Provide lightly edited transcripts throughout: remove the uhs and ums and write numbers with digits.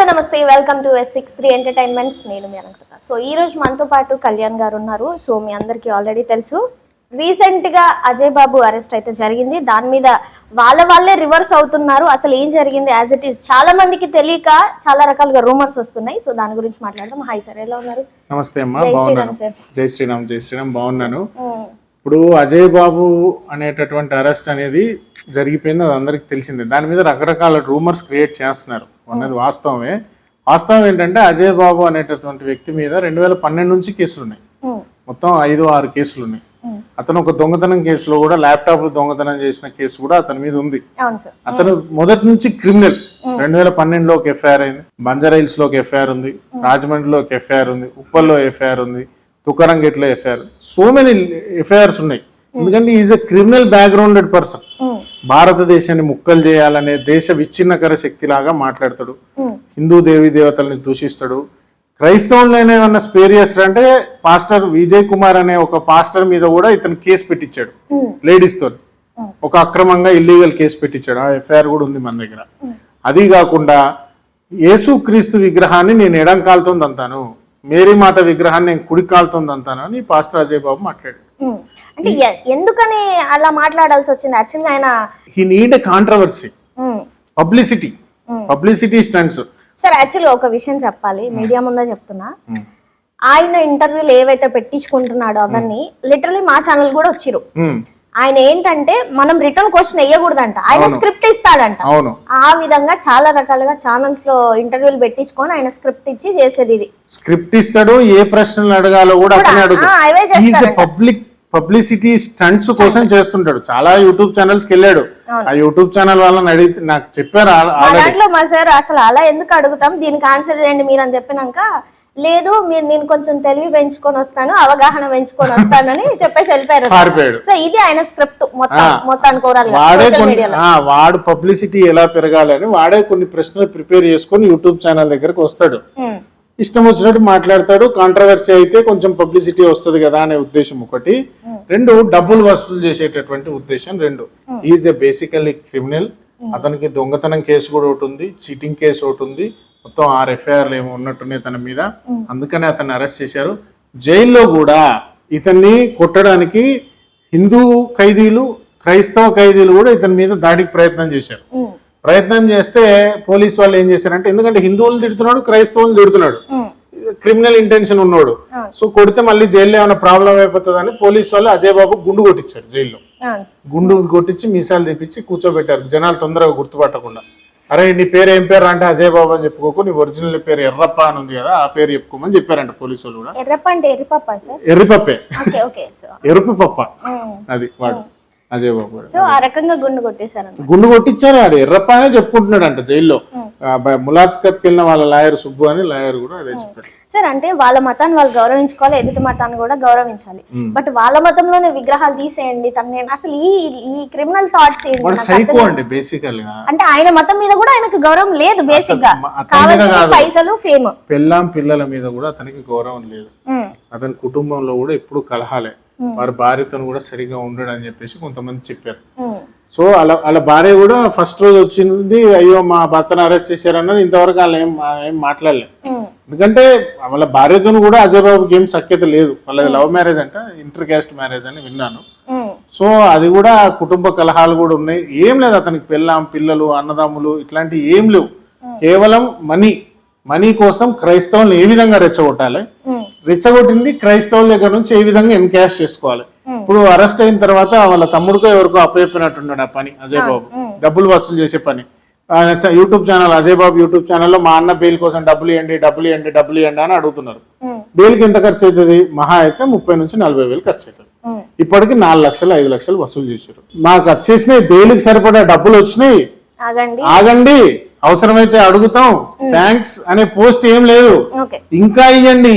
నమస్తే, welcome to S63 entertainments. నేను మీ అనంకృత. So ఈ రోజు మనతో పాటు కళ్యాణ్ గారు ఉన్నారు. సో మీ అందరికీ ఆల్రెడీ తెలుసు, రీసెంట్ గా అజయ్ బాబు అరెస్ట్ అయితే జరిగింది. దాని మీద వాళ్ళే రివర్స్ అవుతున్నారు. అసలు ఏం జరిగింది యాజ్ ఇట్ ఈస్ చాలా మందికి తెలియక చాలా రకాలుగా రూమర్స్ వస్తున్నాయి. సో దాని గురించి మాట్లాడదాం. హాయ్ సార్, ఎలా ఉన్నారు? నమస్తే అమ్మా, బాగున్నాను. జై శ్రీరామ్ బాగున్నాను. ఇప్పుడు అజయ్ బాబు అనేటటువంటి అరెస్ట్ అనేది జరిగిపోయింది, అది అందరికి తెలిసిందే. దాని మీద రకరకాల రూమర్స్ క్రియేట్ చేస్తున్నారు అన్నది వాస్తవమే. వాస్తవం ఏంటంటే అజయ్ బాబు అనేటటువంటి వ్యక్తి మీద 2012 నుంచి కేసులు ఉన్నాయి. మొత్తం 5-6 కేసులు ఉన్నాయి. అతను ఒక దొంగతనం కేసులో కూడా ల్యాప్టాప్ దొంగతనం చేసిన కేసు కూడా అతని మీద ఉంది. అతను మొదటి నుంచి క్రిమినల్. 2012లో ఒక ఎఫ్ఐఆర్ అయింది, బంజారాహిల్స్ లో ఒక ఎఫ్ఐఆర్ ఉంది, రాజమండ్రిలో ఒక ఎఫ్ఐఆర్ ఉంది, ఉప్పల్లో ఎఫ్ఐఆర్ ఉంది, తుకారంగేట్లో ఎఫ్ఐఆర్. సో మెనీ ఎఫ్ఐఆర్స్ ఉన్నాయి. ఎందుకంటే ఈజ్ ఎ క్రిమినల్ బ్యాక్గ్రౌండెడ్ పర్సన్. భారతదేశాన్ని ముక్కలు చేయాలనే దేశ విచ్ఛిన్నకర శక్తి లాగా మాట్లాడతాడు. హిందూ దేవీ దేవతల్ని దూషిస్తాడు. క్రైస్తవులైనా ఏమన్నా స్పేర్ చేస్తాడంటే పాస్టర్ విజయ్ కుమార్ అనే ఒక పాస్టర్ మీద కూడా ఇతను కేసు పెట్టించాడు, లేడీస్ తో ఒక అక్రమంగా ఇల్లీగల్ కేసు పెట్టించాడు. ఆ ఎఫ్ఐఆర్ కూడా ఉంది మన దగ్గర. అది కాకుండా యేసు క్రీస్తు విగ్రహాన్ని నేను ఎడం కాలుతో దంతాను, మేరీ మాత విగ్రహాన్ని నేను కుడి కాలుతో దంతాను అని పాస్టర్ అజయ్ బాబు మాట్లాడాడు. అంటే ఎందుకని అలా మాట్లాడాల్సి వచ్చింది? యాక్చువల్గా ఆయన he need a controversy, publicity stunts. Sir యాక్చువల్గా ఒక విషయం చెప్పాలి, మీడియా ముందే చెప్తున్నా. ఆయన ఇంటర్వ్యూలు ఏవైతే పెట్టించుకుంటున్నాడో అవన్నీ లిటరలీ మా ఛానల్ కూడా వచ్చిరు. ఆయన ఏంటంటే మనం రిటర్న్ క్వశ్చన్ వేయకూడదంట, ఆయన స్క్రిప్ట్ ఇస్తాడంట. ఆ విధంగా చాలా రకాలుగా ఛానల్స్ లో ఇంటర్వ్యూలు పెట్టించుకొని ఆయన స్క్రిప్ట్ ఇచ్చి చేసేది. ఇది స్క్రిప్ట్ ఇస్తాడు, ఏ ప్రశ్నలు అడగాలో కూడా పబ్లిక్ పబ్లిసిటీ స్టంట్స్ కోసం చేస్తుంటాడు. చాలా యూట్యూబ్ ఛానల్స్ కి వెళ్ళాడు. ఆ యూట్యూబ్ ఛానల్ వాళ్ళని అడిగితే నాకు చెప్పారు దాంట్లో మా సార్ అసలు అలా ఎందుకు అడుగుతాం, దీనికి ఆన్సర్ చేయండి మీరు అని చెప్పినాక, లేదు మీరు నేను కొంచెం తెలివి పెంచుకొని వస్తాను, అవగాహన పెంచుకొని వస్తానని చెప్పేసి వెళ్ళిపోయారు. సో ఇది ఆయన స్క్రిప్ట్ మొత్తానికి వాడు పబ్లిసిటీ ఎలా పెరగాలని వాడే కొన్ని ప్రశ్నలు ప్రిపేర్ చేసుకొని యూట్యూబ్ ఛానల్ దగ్గరకు వస్తాడు. ఇష్టం వచ్చినట్టు మాట్లాడతాడు. కాంట్రవర్సీ అయితే కొంచెం పబ్లిసిటీ వస్తుంది కదా అనే ఉద్దేశం ఒకటి. 2 డబ్బులు వసూలు చేసేటటువంటి ఉద్దేశం 2. Is a basically criminal. అతనికి దొంగతనం కేసు కూడా ఒకటి ఉంది, చీటింగ్ కేసు ఒకటి ఉంది. మొత్తం 6 ఎఫ్ఐఆర్లు ఏమో ఉన్నట్టున్నాయి తన మీద. అందుకనే అతన్ని అరెస్ట్ చేశారు. జైల్లో కూడా ఇతన్ని కొట్టడానికి హిందూ ఖైదీలు, క్రైస్తవ ఖైదీలు కూడా ఇతని మీద దాడికి ప్రయత్నం చేశారు. ప్రయత్నం చేస్తే పోలీసు వాళ్ళు ఏం చేశారంటే, ఎందుకంటే హిందువులు తిడుతున్నాడు, క్రైస్తవులు తిడుతున్నాడు, క్రిమినల్ ఇంటెన్షన్ ఉన్నాడు, సో కొడితే మళ్ళీ జైల్లో ఏమైనా ప్రాబ్లం అయిపోతుందని పోలీసు వాళ్ళు అజయ్ బాబు గుండు కొట్టించారు. జైల్లో గుండు కొట్టించి మీసాలు తెప్పించి కూర్చోబెట్టారు, జనాలు తొందరగా గుర్తుపట్టకుండా. అరే నీ పేరు ఏం పేరు అంటే అజయ్ బాబు అని చెప్పుకోకు, నీ ఒరిజినల్ పేరు ఎర్రప్ప అని ఉంది కదా, ఆ పేరు చెప్పుకోమని చెప్పారంట పోలీసు వాళ్ళు కూడా. ఎర్రిపప్పే, ఎరుపు పప్ప అది వాడు అజయ్ బాబు. సో ఆ రకంగా గుండు కొట్టించారు. ఆడు ఎర్రప్ప అనే చెప్పుకుంటున్నాడు అంట జైల్లో. ములాఖత్కి వెళ్ళిన వాళ్ళ లాయర్ సుబ్బు అని లాయర్ కూడా అదే చెప్పాడు. సార్ అంటే వాళ్ళ మతాన్ని వాళ్ళు గౌరవించుకోవాలి, ఎదుటి మతాన్ని కూడా గౌరవించాలి. బట్ వాళ్ళ మతంలోనే విగ్రహాలు తీసేయండి తన అసలు ఈ క్రిమినల్ థాట్స్ సైకో అండి బేసికల్ గా. అంటే ఆయన మతం మీద కూడా ఆయనకు గౌరవం లేదు. బేసిక్ గా కావాల్సిన పైసలు, ఫేమ్. పిల్లల మీద కూడా అతనికి గౌరవం లేదు. అతని కుటుంబంలో కూడా ఎప్పుడు కలహాలే. వారి భార్యతో కూడా సరిగా ఉండడు అని చెప్పేసి కొంతమంది చెప్పారు. సో అలా భార్య కూడా ఫస్ట్ రోజు వచ్చింది, అయ్యో మా భర్తను అరెస్ట్ చేశారన్నది. ఇంతవరకు వాళ్ళు ఏం మాట్లాడలేదు. ఎందుకంటే వాళ్ళ భార్యతో కూడా అజయ్ బాబుకి ఏం సఖ్యత లేదు. వాళ్ళది లవ్ మ్యారేజ్ అంట, ఇంటర్ క్యాస్ట్ మ్యారేజ్ అని విన్నాను. సో అది కూడా కుటుంబ కలహాలు కూడా ఉన్నాయి. ఏం లేదు అతనికి పిల్లలు, అన్నదమ్ములు ఇట్లాంటివి ఏం లేవు. కేవలం మనీ కోసం క్రైస్తవులను ఏ విధంగా రెచ్చగొట్టాలి, రెచ్చగొట్టింది క్రైస్తవుల దగ్గర నుంచి ఏ విధంగా ఎన్కాష్ చేసుకోవాలి. ఇప్పుడు అరెస్ట్ అయిన తర్వాత వాళ్ళ తమ్ముడికో ఎవరికో అప్పచెప్పినట్టున్నాడు ఆ పని అజయ్ బాబు, డబ్బులు వసూలు చేసే పని. యూట్యూబ్ ఛానల్ అజయ్ బాబు యూట్యూబ్ ఛానల్లో మా అన్న బెయిల్ కోసం డబ్బులు ఇవ్వండి అని అడుగుతున్నారు. బెయిల్కి ఎంత ఖర్చు అవుతుంది? మహా అయితే 30 నుంచి 40 వేలు ఖర్చు అవుతుంది. ఇప్పటికి 4 లక్షలు 5 లక్షలు వసూలు చేశారు. మాకు వచ్చేసినాయి, బెయిల్కి సరిపడా డబ్బులు వచ్చినాయి, ఆగండి, అవసరమైతే అడుగుతాం, థ్యాంక్స్ అనే పోస్ట్ ఏం లేదు. ఇంకా ఇయ్యండి.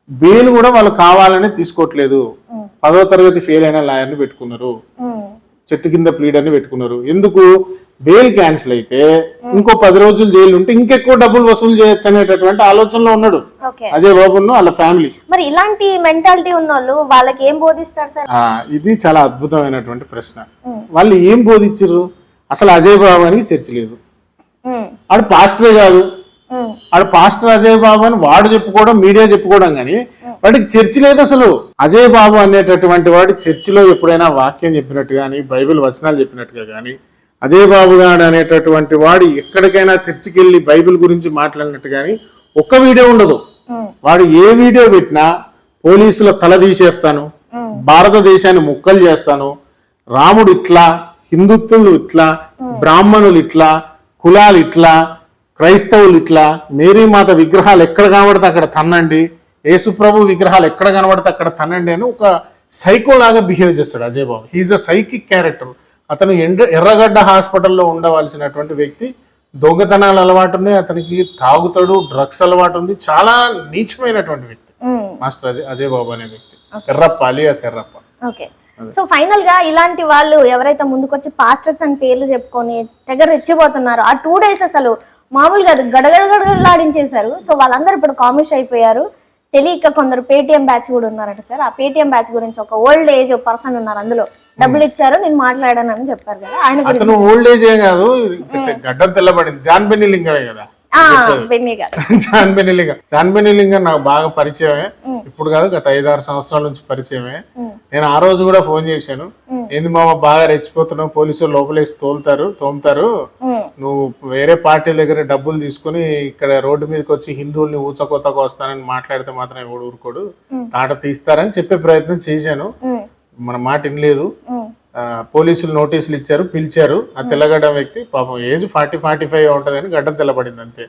బెయిల్ కూడా వాళ్ళు కావాలని తీసుకోవట్లేదు. 10వ తరగతి ఫెయిల్ అయిన లాయర్ని పెట్టుకున్నారు, చెట్టు కింద ప్లీడర్ని పెట్టుకున్నారు. ఎందుకు? బెయిల్ క్యాన్సిల్ అయితే ఇంకో 10 రోజులు జైలు ఉంటే ఇంకెక్కువ డబ్బులు వసూలు చేయొచ్చు అనేటటువంటి ఆలోచనలో ఉన్నాడు అజయ్ బాబు వాళ్ళ ఫ్యామిలీ. మరి ఇలాంటి మెంటాలిటీ ఉన్న వాళ్ళు వాళ్ళకి ఏం బోధిస్తారు సార్? ఇది చాలా అద్భుతమైనటువంటి ప్రశ్న. వాళ్ళు ఏం బోధించారు? అసలు అజయ్ బాబు అని చర్చ లేదు. ఆడు పాస్టరే కాదు, ఆడు పాస్టర్ అజయ్ బాబు అని వాడు చెప్పుకోవడం, మీడియా చెప్పుకోవడం, కానీ వాడికి చర్చి లేదు అసలు. అజయ్ బాబు అనేటటువంటి వాడు చర్చిలో ఎప్పుడైనా వాక్యం చెప్పినట్టు కానీ, బైబిల్ వచనాలు చెప్పినట్టుగా కానీ, అజయ్ బాబు గారు అనేటటువంటి వాడు ఎక్కడికైనా చర్చికి వెళ్ళి బైబిల్ గురించి మాట్లాడినట్టు కానీ ఒక్క వీడియో ఉండదు. వాడు ఏ వీడియో పెట్టినా పోలీసుల తల తీసేస్తాను, భారతదేశాన్ని ముక్కలు చేస్తాను, రాముడు ఇట్లా, హిందుత్వులు ఇట్లా, బ్రాహ్మణులు ఇట్లా, కులాలు ఇట్లా, క్రైస్తవులు ఇట్లా, మేరీమాత విగ్రహాలు ఎక్కడ కనబడితే అక్కడ తన్నండి, యేసుప్రభు విగ్రహాలు ఎక్కడ కనబడితే అక్కడ తన్నండి అని ఒక సైకో లాగా బిహేవ్ చేస్తాడు అజయ్ బాబు. హీఈస్ అ సైకిక్ క్యారెక్టర్. అతను ఎర్రగడ్డ హాస్పిటల్లో ఉండవలసినటువంటి వ్యక్తి. దొంగతనాలు అలవాటు ఉన్నాయి అతనికి, తాగుతాడు, డ్రగ్స్ అలవాటు ఉంది, చాలా నీచమైనటువంటి వ్యక్తి మాస్టర్ అజయ్ బాబు అనే వ్యక్తి. Errappa alias Errappa. Okay, so final గా ఇలాంటి వాళ్ళు ఎవరైతే ముందుకొచ్చి పాస్టర్స్ అని పేర్లు చెప్పుకొని తెగ రెచ్చిపోతున్నారో ఆ 2 days అసలు మామూలుగా గడగడగడలాడించేశారు. సో వాళ్ళందరూ ఇప్పుడు కామిష్ అయిపోయారు. తెలియక కొందరు పేటిఎం బ్యాచ్ కూడా ఉన్నారట సార్. ఆ పేటిఎం బ్యాచ్ గురించి ఒక ఓల్డ్ ఏజ్ పర్సన్ ఉన్నారు, అందులో డబ్బులు ఇచ్చారు, నేను మాట్లాడాను అని చెప్పారు కదా ఆయన గురించి. ఓల్డ్ ఏజ్ ఏ కాదు, గడ్డం తెల్లబడింది, జాన్ బెన్నీ లింగమే కదా. జాన్ బెన్నీ లింగం నాకు బాగా పరిచయమే, ఇప్పుడు కాదు గత 5-6 సంవత్సరాల నుంచి పరిచయమే. నేను ఆ రోజు కూడా ఫోన్ చేశాను, ఏంది మామ బాగా రెచ్చిపోతున్నావు, పోలీసులు లోపలేసి తోముతారు, నువ్వు వేరే పార్టీ దగ్గర డబ్బులు తీసుకుని ఇక్కడ రోడ్డు మీదకి వచ్చి హిందువుల్ని ఊచకోతకు వస్తానని మాట్లాడితే మాత్రం ఎవడు ఊరుకోడు, తాట తీస్తారని చెప్పే ప్రయత్నం చేశాను. మన మాట వినలేదు. పోలీసులు నోటీసులు ఇచ్చారు, పిలిచారు. ఆ తెల్లగడ్డ వ్యక్తి పాపం ఏజ్ 40-45 ఉంటదని గడ్డం తెల్లబడింది అంతే.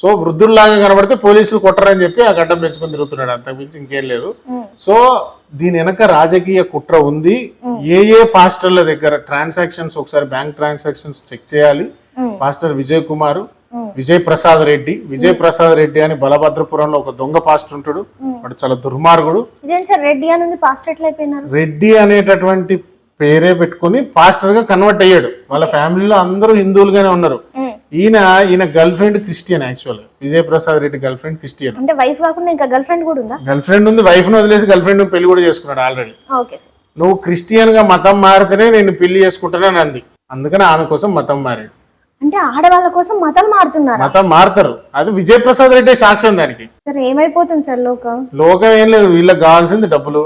సో వృద్ధుల్లాగా కనబడితే పోలీసులు కొట్టరని చెప్పి ఆ గడ్డం పెంచుకొని తిరుగుతున్నాడు, అంతకుమించి ఇంకేం లేదు. సో దీని వెనక రాజకీయ కుట్ర ఉంది. ఏ పాస్టర్ల దగ్గర ట్రాన్సాక్షన్స్ ఒకసారి బ్యాంక్ ట్రాన్సాక్షన్స్ చెక్ చేయాలి. పాస్టర్ విజయ్ ప్రసాద్ రెడ్డి అని బలభద్రపురంలో ఒక దొంగ పాస్టర్ ఉంటాడు, వాడు చాలా దుర్మార్గుడు. రెడ్డి అనేటటువంటి పేరే పెట్టుకుని పాస్టర్ గా కన్వర్ట్ అయ్యాడు. వాళ్ళ ఫ్యామిలీలో అందరూ హిందువులుగానే ఉన్నారు. ఈయన girl friend Christian. Actual Vijay Prasad Reddy girl friend Christian. అంటే వైఫ్ కాకుండా ఇంకా గర్ల్ ఫ్రెండ్ కూడా ఉందా? గర్ల్ ఫ్రెండ్ ఉంది, వైఫ్ ను వదిలేసి గర్ల్ ఫ్రెండ్ పెళ్లి కూడా చేసుకున్నాడు ఆల్రెడీ. నువ్వు క్రిస్టియన్ గా మతం మారితేనే నేను పెళ్లి చేసుకుంటానని అంది, అందుకని ఆమె కోసం మతం మారాడు. అంటే ఆడవాళ్ళ కోసం మతం మారుతారు. అది విజయ్ ప్రసాద్ రెడ్డి సాక్ష్యం దానికి. ఏమైపోతుంది సార్ లోకం ఏం లేదు, వీళ్ళకి కావాల్సింది డబ్బులు.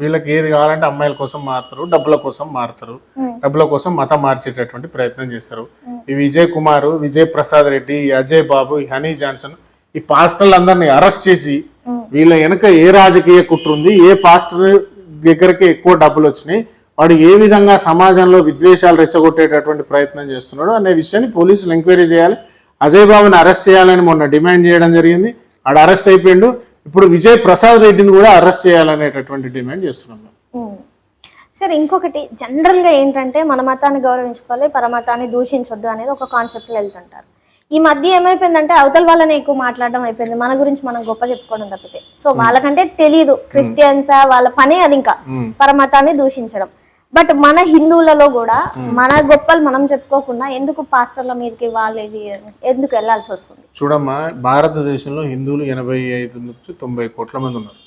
వీళ్ళకి ఏది కావాలంటే అమ్మాయిల కోసం మారుతారు, డబ్బుల కోసం మారుతారు, డబ్బుల కోసం మతం మార్చేటటువంటి ప్రయత్నం చేస్తారు. ఈ విజయ్ ప్రసాద్ రెడ్డి, అజయ్ బాబు, హనీ జాన్సన్, ఈ పాస్టర్లందరినీ అరెస్ట్ చేసి వీళ్ళ వెనక ఏ రాజకీయ కుట్ర ఉంది, ఏ పాస్టర్ దగ్గరకి ఎక్కువ డబ్బులు వచ్చినాయి, వాడు ఏ విధంగా సమాజంలో విద్వేషాలు రెచ్చగొట్టేటటువంటి ప్రయత్నం చేస్తున్నాడు అనే విషయాన్ని పోలీసులు ఎంక్వైరీ చేయాలి. అజయ్ బాబుని అరెస్ట్ చేయాలని మొన్న డిమాండ్ చేయడం జరిగింది, ఆడు అరెస్ట్ అయిపోయిండు. ఇప్పుడు విజయ్ ప్రసాద్ రెడ్డిని కూడా అరెస్ట్ చేయాలనేటటువంటి డిమాండ్ చేస్తున్నాం. సార్ ఇంకొకటి జనరల్ గా ఏంటంటే మన మతాన్ని గౌరవించుకోవాలి, పరమతాన్ని దూషించొద్దు అనేది ఒక కాన్సెప్ట్ లో వెళ్తుంటారు. ఈ మధ్య ఏమైపోయిందంటే అవతల వాళ్ళని ఎక్కువ మాట్లాడడం అయిపోయింది, మన గురించి మనం గొప్ప చెప్పుకోవడం తప్పితే. సో వాళ్ళకంటే తెలియదు క్రిస్టియన్సా, వాళ్ళ పనే అది ఇంకా పరమతాన్ని దూషించడం. బట్ మన హిందువులలో కూడా మన గొప్పలు మనం చెప్పుకోకుండా ఎందుకు పాస్టర్ల మీదకి వాళ్ళది ఎందుకు వెళ్లాల్సి వస్తుంది? చూడమ్మా, భారతదేశంలో హిందువులు 85 నుంచి 90 కోట్ల మంది ఉన్నారు.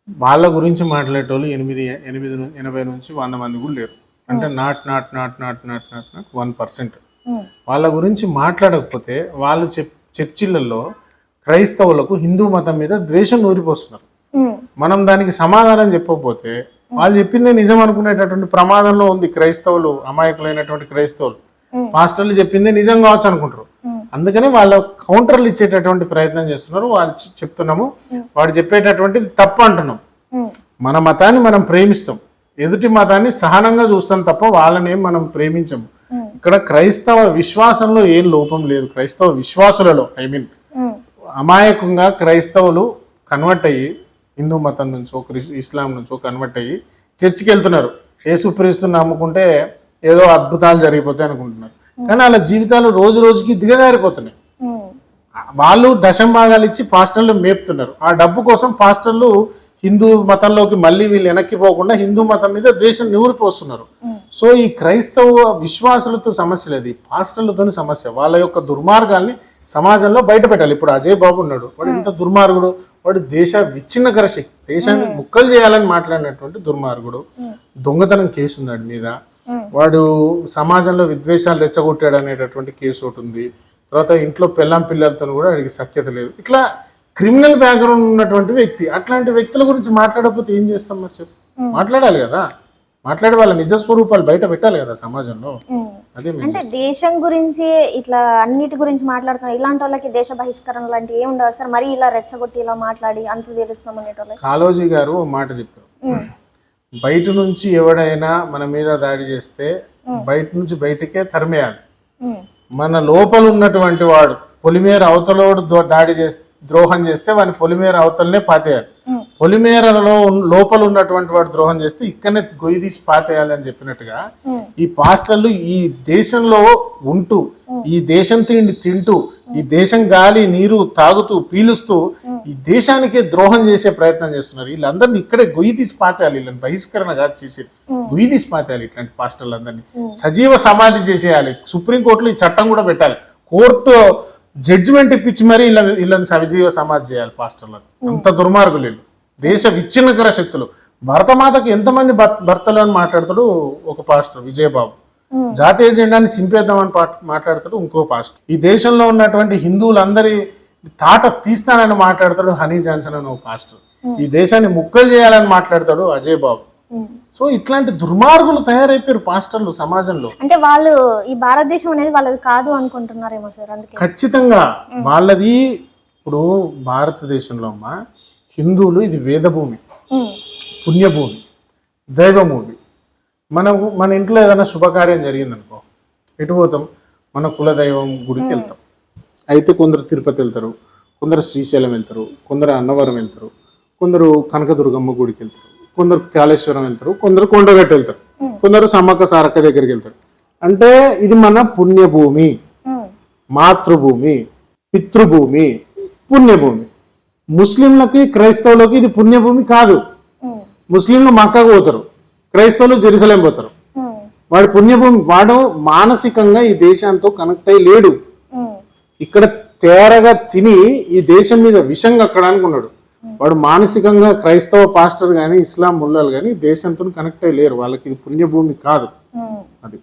వాళ్ళ గురించి మాట్లాడేటోళ్ళు 80 నుంచి 100 మంది కూడా లేరు. అంటే నాట్ 1%. వాళ్ళ గురించి మాట్లాడకపోతే వాళ్ళు చర్చిలలో క్రైస్తవులకు హిందూ మతం మీద ద్వేషం నూరిపోస్తున్నారు. మనం దానికి సమాధానం చెప్పకపోతే వాళ్ళు చెప్పిందే నిజం అనుకునేటటువంటి ప్రమాదంలో ఉంది క్రైస్తవులు. అమాయకులైనటువంటి క్రైస్తవులు పాస్టర్లు చెప్పిందే నిజం కావచ్చు అనుకుంటారు. అందుకని వాళ్ళ కౌంటర్లు ఇచ్చేటటువంటి ప్రయత్నం చేస్తున్నారు. వాళ్ళు చెప్తున్నాము, వాడు చెప్పేటటువంటి తప్పు అంటున్నాం. మన మతాన్ని మనం ప్రేమిస్తాం, ఎదుటి మతాన్ని సహనంగా చూస్తాం తప్ప వాళ్ళని మనం ప్రేమించము. ఇక్కడ క్రైస్తవ విశ్వాసంలో ఏం లోపం లేదు. క్రైస్తవ విశ్వాసులలో అమాయకంగా క్రైస్తవులు కన్వర్ట్ అయ్యి హిందూ మతం నుంచో ఇస్లాం నుంచో కన్వర్ట్ అయ్యి చర్చికి వెళ్తున్నారు. యేసుక్రీస్తుని నమ్ముకుంటే ఏదో అద్భుతాలు జరిగిపోతాయి అనుకుంటున్నారు. కానీ వాళ్ళ జీవితాలు రోజు రోజుకి దిగజారిపోతున్నాయి. వాళ్ళు దశంభాగాలు ఇచ్చి పాస్టర్లు మేపుతున్నారు. ఆ డబ్బు కోసం పాస్టర్లు హిందూ మతంలోకి మళ్ళీ వీళ్ళు వెనక్కి పోకుండా హిందూ మతం మీద ద్వేషం నిఊరిపోస్తున్నారు. సో ఈ క్రైస్తవ విశ్వాసులతో సమస్య లేదు, పాస్టర్లతో సమస్య. వాళ్ళ యొక్క దుర్మార్గాల్ని సమాజంలో బయట పెట్టాలి. ఇప్పుడు అజయ్ బాబు ఉన్నాడు, వాడు ఎంత దుర్మార్గుడు, వాడు దేశ విచ్ఛిన్నకర శక్తి, దేశాన్ని ముక్కలు చేయాలని మాట్లాడినటువంటి దుర్మార్గుడు. దొంగతనం కేసు ఉంది వాడి మీద. వాడు సమాజంలో విద్వేషాలు రెచ్చగొట్టాడు అనేటటువంటి కేసు ఒకటి ఉంది. తర్వాత ఇంట్లో పెళ్ళాం పిల్లలతో కూడా వాడికి సఖ్యత లేదు. ఇట్లా క్రిమినల్ బ్యాక్గ్రౌండ్ ఉన్నటువంటి వ్యక్తి. అట్లాంటి వ్యక్తుల గురించి మాట్లాడకపోతే ఏం చేస్తాం మరి చెప్పు? మాట్లాడాలి కదా, మాట్లాడే వాళ్ళ నిజ స్వరూపాలు బయట పెట్టాలి కదా సమాజంలో. అదే అంటే దేశం గురించి ఇట్లా అన్నిటి గురించి మాట్లాడుతున్నారు. ఇలాంటి వాళ్ళకి దేశ బహిష్కరణ లాంటివి ఏమి ఉండవు సార్. మరి ఇలా రెచ్చగొట్టి ఇలా మాట్లాడి అంత తెలుస్తాం అనేటోళ్ళకి. కాళోజీ గారు ఓ మాట చెప్పారు, బయట నుంచి ఎవడైనా మన మీద దాడి చేస్తే బయట నుంచి బయటకే తరిమేయాలి. మన లోపల ఉన్నటువంటి వాడు పొలిమేర అవతలోడు దాడి చేస్తే ద్రోహం చేస్తే వాడిని పొలిమేర అవతలనే పాతేయాలి. పొలిమేరలో లోపల ఉన్నటువంటి వాడు ద్రోహం చేస్తే ఇక్కడనే గొయ్యి తీసి పాతేయాలి అని చెప్పినట్టుగా ఈ పాస్టర్లు ఈ దేశంలో ఉంటూ ఈ దేశం తింటూ ఈ దేశం గాలి నీరు తాగుతూ పీలుస్తూ ఈ దేశానికే ద్రోహం చేసే ప్రయత్నం చేస్తున్నారు. వీళ్ళందరినీ ఇక్కడే గొయ్యి తీసి పాతేయాలి. వీళ్ళని బహిష్కరణ కాదు చేసేది, గొయ్యి తీసి పాతేయాలి. ఇట్లాంటి పాస్టర్లందరినీ సజీవ సమాధి చేసేయాలి. సుప్రీంకోర్టులో ఈ చట్టం కూడా పెట్టాలి. కోర్టు జడ్జిమెంట్ ఇప్పించి మరీ వీళ్ళని సజీవ సమాధి చేయాలి పాస్టర్లను. అంత దుర్మార్గులు వీళ్ళు, దేశ విచ్ఛిన్నకర శక్తులు. భరతమాతకు ఎంతమంది భర్తలు అని మాట్లాడతాడు ఒక పాస్టర్ విజయబాబు. జాతీయ జెండాని చింపేద్దామని మాట్లాడతాడు ఇంకో పాస్టర్. ఈ దేశంలో ఉన్నటువంటి హిందువులందరి తాట తీస్తానని మాట్లాడతాడు హనీ జాన్సన్ అని ఒక పాస్టర్. ఈ దేశాన్ని ముక్కలు చేయాలని మాట్లాడతాడు అజయ్ బాబు. సో ఇట్లాంటి దుర్మార్గులు తయారైపోయారు పాస్టర్లు సమాజంలో. అంటే వాళ్ళు ఈ భారతదేశం అనేది వాళ్ళది కాదు అనుకుంటున్నారేమో సార్. అందుకే ఖచ్చితంగా వాళ్ళది. ఇప్పుడు భారతదేశంలో అమ్మా హిందువులు ఇది వేదభూమి, పుణ్యభూమి, దైవభూమి. మన ఇంట్లో ఏదైనా శుభకార్యం జరిగిందనుకో ఎటు పోతాం? మన కులదైవం గుడికి వెళ్తాం. అయితే కొందరు తిరుపతి వెళ్తారు, కొందరు శ్రీశైలం వెళ్తారు, కొందరు అన్నవరం వెళ్తారు, కొందరు కనకదుర్గమ్మ గుడికి వెళ్తారు, కొందరు కాళేశ్వరం వెళ్తారు, కొందరు కొండగట్టు వెళ్తారు, కొందరు సమ్మక్క సారక్క దగ్గరికి వెళ్తారు. అంటే ఇది మన పుణ్యభూమి, మాతృభూమి, పితృభూమి, పుణ్యభూమి. ముస్లింలకి క్రైస్తవులకి ఇది పుణ్యభూమి కాదు. ముస్లింలు మక్కాకు పోతారు, క్రైస్తవులు జెరూసలేం పోతారు. వాడు పుణ్యభూమి. వాడు మానసికంగా ఈ దేశంతో కనెక్ట్ అయ్యి లేడు. ఇక్కడ తేరగా తిని ఈ దేశం మీద విషం కక్కడానికి ఉన్నాడు. వాడు మానసికంగా క్రైస్తవ పాస్టర్ కానీ ఇస్లాం ముల్లాలు కానీ దేశంతో కనెక్ట్ అయ్యి లేరు. వాళ్ళకి ఇది పుణ్యభూమి కాదు. అది